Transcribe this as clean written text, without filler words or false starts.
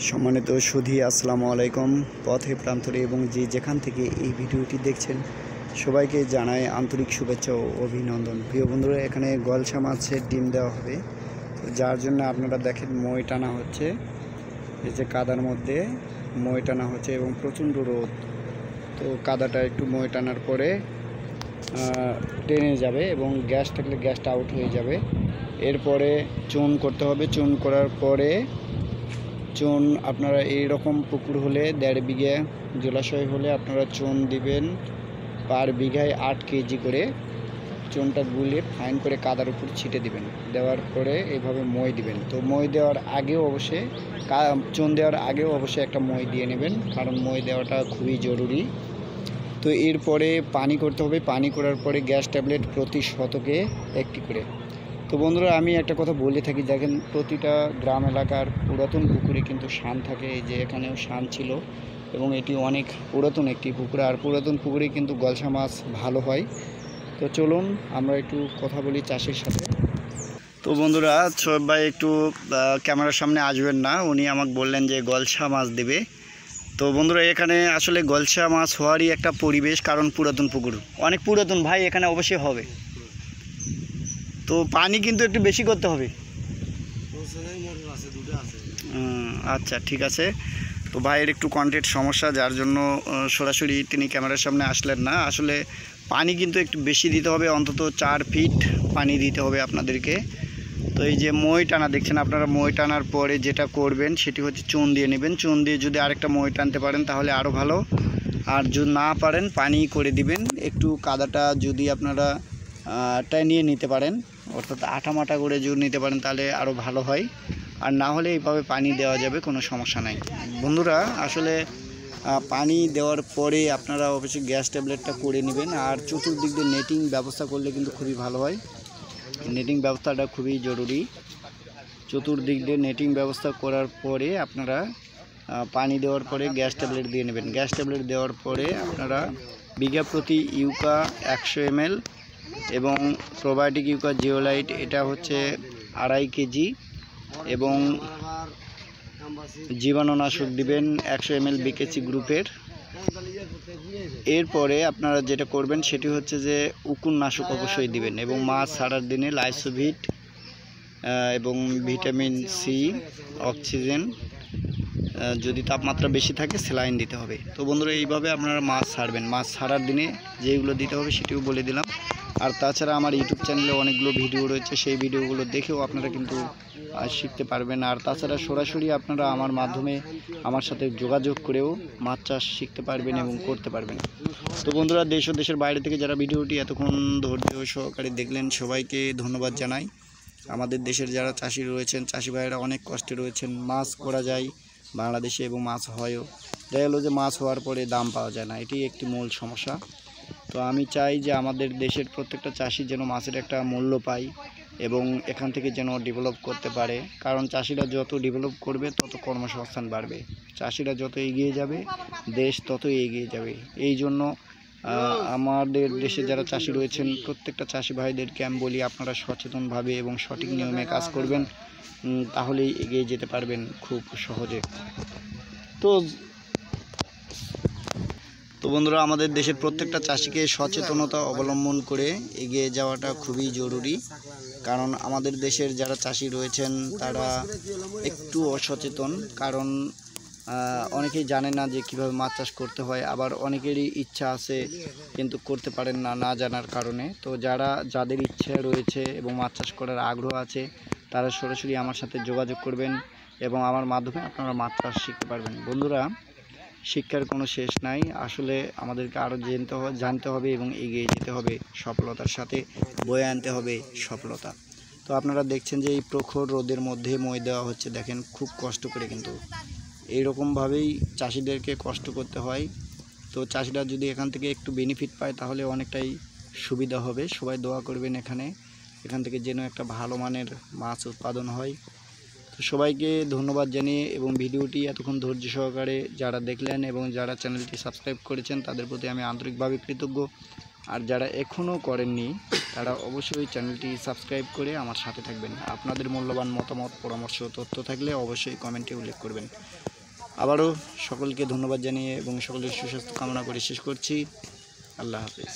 সম্মানিত সুধী আসসালামু আলাইকুম। পথে প্রান্তরে এবং যে যেখান থেকে এই ভিডিওটি দেখছেন সবাইকে জানাই আন্তরিক শুভেচ্ছা ও অভিনন্দন। প্রিয় বন্ধুরা, এখানে গলসা মাছের ডিম দেওয়া হবে, তো যার জন্য আপনারা দেখেন মই টানা হচ্ছে। এই যে কাদার মধ্যে মই টানা হচ্ছে এবং প্রচণ্ড রোদ, তো কাদাটা একটু মই টানার পরে টেনে যাবে এবং গ্যাস থাকলে গ্যাসটা আউট হয়ে যাবে। এরপরে চুন করতে হবে। চুন করার পরে চুন আপনারা এইরকম পুকুর হলে 1.5 বিঘা জলাশয় হলে আপনারা চুন দিবেন পার বিঘায় 8 কেজি করে। চুনটা গুলে ফাইন করে কাদার উপর ছিটে দিবেন, দেওয়ার পরে এইভাবে মই দিবেন। তো মই দেওয়ার আগেও অবশ্যই চুন দেওয়ার আগেও অবশ্যই একটা মই দিয়ে নেবেন, কারণ মই দেওয়াটা খুবই জরুরি। তো এরপরে পানি করতে হবে। পানি করার পরে গ্যাস ট্যাবলেট প্রতি শতকে 1টি করে। তো বন্ধুরা, আমি একটা কথা বলে থাকি, দেখেন প্রতিটা গ্রাম এলাকার পুরাতন পুকুরে কিন্তু শান থাকে। এই যে এখানেও শান ছিল এবং এটি অনেক পুরাতন একটি পুকুর, আর পুরাতন পুকুরে কিন্তু গলসা মাছ ভালো হয়। তো চলুন আমরা একটু কথা বলি চাষির সাথে। তো বন্ধুরা, সবাই একটু ক্যামেরার সামনে আসবেন না, উনি আমাকে বললেন যে গলসা মাছ দেবে। তো বন্ধুরা, এখানে আসলে গলসা মাছ হওয়ারই একটা পরিবেশ, কারণ পুরাতন পুকুর, অনেক পুরাতন ভাই, এখানে অবশ্যই হবে। তো পানি কিন্তু একটু বেশি করতে হবে। আচ্ছা, ঠিক আছে। তো ভাইয়ের একটু কন্টেন্ট সমস্যা, যার জন্য সরাসরি তিনি ক্যামেরার সামনে আসলেন না। আসলে পানি কিন্তু একটু বেশি দিতে হবে, অন্তত 4 ফিট পানি দিতে হবে আপনাদেরকে। তো এই যে মই টানা দেখছেন আপনারা, মই টানার পরে যেটা করবেন সেটি হচ্ছে চুন দিয়ে নেবেন। চুন দিয়ে যদি আরেকটা মই টানতে পারেন তাহলে আরও ভালো, আর যদি না পারেন পানি করে দিবেন। একটু কাদাটা যদি আপনারা টানিয়ে নিতে পারেন, অর্থাৎ আঠামাটা করে যদি নিতে পারেন তাহলে আরও ভালো হয়, আর না হলে এইভাবে পানি দেওয়া যাবে, কোনো সমস্যা নাই। বন্ধুরা, আসলে পানি দেওয়ার পরে আপনারা অবশ্যই গ্যাস ট্যাবলেটটা করে নেবেন, আর চতুর্দিক দিয়ে নেটিং ব্যবস্থা করলে কিন্তু খুবই ভালো হয়। নেটিং ব্যবস্থাটা খুবই জরুরি। চতুর্দিক দিয়ে নেটিং ব্যবস্থা করার পরে আপনারা পানি দেওয়ার পরে গ্যাস ট্যাবলেট দিয়ে নেবেন। গ্যাস ট্যাবলেট দেওয়ার পরে আপনারা বিঘা প্রতি ইউকা 100 ml এবং প্রোবায়োটিক ইউকা জিওলাইট এটা হচ্ছে 2.5 কেজি এবং জীবাণুনাশক দিবেন 100 ml বিকেসি গ্রুপের। এরপরে আপনারা যেটা করবেন সেটি হচ্ছে যে উকুননাশক অবশ্যই দিবেন, এবং মাছ ছাড়ার দিনে লাইসোভিট এবং ভিটামিন সি, অক্সিজেন, যদি তাপমাত্রা বেশি থাকে স্যালাইন দিতে হবে। তো বন্ধুরা, এইভাবে আপনারা মাছ ছাড়বেন। মাছ ছাড়ার দিনে যেগুলো দিতে হবে সেটিও বলে দিলাম। আর তাছাড়া আমার ইউটিউব চ্যানেলে অনেকগুলো ভিডিও রয়েছে, সেই ভিডিওগুলো দেখেও আপনারা কিন্তু শিখতে পারবেন। আর তাছাড়া সরাসরি আপনারা আমার মাধ্যমে আমার সাথে যোগাযোগ করেও মাছ চাষ শিখতে পারবেন এবং করতে পারবেন। তো বন্ধুরা, দেশ ও দেশের বাইরে থেকে যারা ভিডিওটি এতক্ষণ ধৈর্য সহকারে দেখলেন সবাইকে ধন্যবাদ জানাই। আমাদের দেশের যারা চাষি রয়েছেন, চাষি ভাইয়েরা অনেক কষ্টে রয়েছেন। মাছ করা যায় বাংলাদেশে এবং মাছ হয়ও, দেখা গেলো যে মাছ হওয়ার পরে দাম পাওয়া যায় না, এটি একটি মূল সমস্যা। তো আমি চাই যে আমাদের দেশের প্রত্যেকটা চাষি যেন মাছের একটা মূল্য পায় এবং এখান থেকে যেন ডেভেলপ করতে পারে, কারণ চাষিরা যত ডেভেলপ করবে তত কর্মসংস্থান বাড়বে। চাষিরা যত এগিয়ে যাবে দেশ ততই এগিয়ে যাবে। এই জন্য আমাদের দেশে যারা চাষি রয়েছেন প্রত্যেকটা চাষি ভাইদেরকে আমি বলি, আপনারা সচেতনভাবে এবং সঠিক নিয়মে কাজ করবেন, তাহলেই এগিয়ে যেতে পারবেন খুব সহজে। তো বন্ধুরা, আমাদের দেশের প্রত্যেকটা চাষিকে সচেতনতা অবলম্বন করে এগিয়ে যাওয়াটা খুবই জরুরি, কারণ আমাদের দেশের যারা চাষি রয়েছেন তারা একটু অসচেতন, কারণ অনেকেই জানে না যে কীভাবে মাছ চাষ করতে হয়, আবার অনেকেরই ইচ্ছা আছে কিন্তু করতে পারেন না, না জানার কারণে। তো যাদের ইচ্ছা রয়েছে এবং মাছ চাষ করার আগ্রহ আছে তারা সরাসরি আমার সাথে যোগাযোগ করবেন এবং আমার মাধ্যমে আপনারা মাছ চাষ শিখতে পারবেন। বন্ধুরা, শিক্ষার কোনো শেষ নাই, আসলে আমাদেরকে আরও জানতে হবে এবং এগিয়ে যেতে হবে, সফলতার সাথে বয়ে আনতে হবে সফলতা। তো আপনারা দেখছেন যে এই প্রখর রোদের মধ্যে মই দেওয়া হচ্ছে, দেখেন খুব কষ্ট করে, কিন্তু এইরকমভাবেই চাষিদেরকে কষ্ট করতে হয়। তো চাষিরা যদি এখান থেকে একটু বেনিফিট পায় তাহলে অনেকটাই সুবিধা হবে। সবাই দোয়া করবেন এখান থেকে যেন একটা ভালো মানের মাছ উৎপাদন হয়। তো সবাইকে ধন্যবাদ জানিয়ে এবং ভিডিওটি এতক্ষণ ধৈর্য সহকারে যারা দেখলেন এবং যারা চ্যানেলটি সাবস্ক্রাইব করেছেন তাদের প্রতি আমি আন্তরিকভাবে কৃতজ্ঞ। আর যারা এখনও করেননি তারা অবশ্যই চ্যানেলটি সাবস্ক্রাইব করে আমার সাথে থাকবেন। আপনাদের মূল্যবান মতামত, পরামর্শ, তথ্য থাকলে অবশ্যই কমেন্টে উল্লেখ করবেন। আবারও সকলকে ধন্যবাদ জানিয়ে এবং সকলের সুস্বাস্থ্য কামনা করে শেষ করছি। আল্লাহ হাফেজ।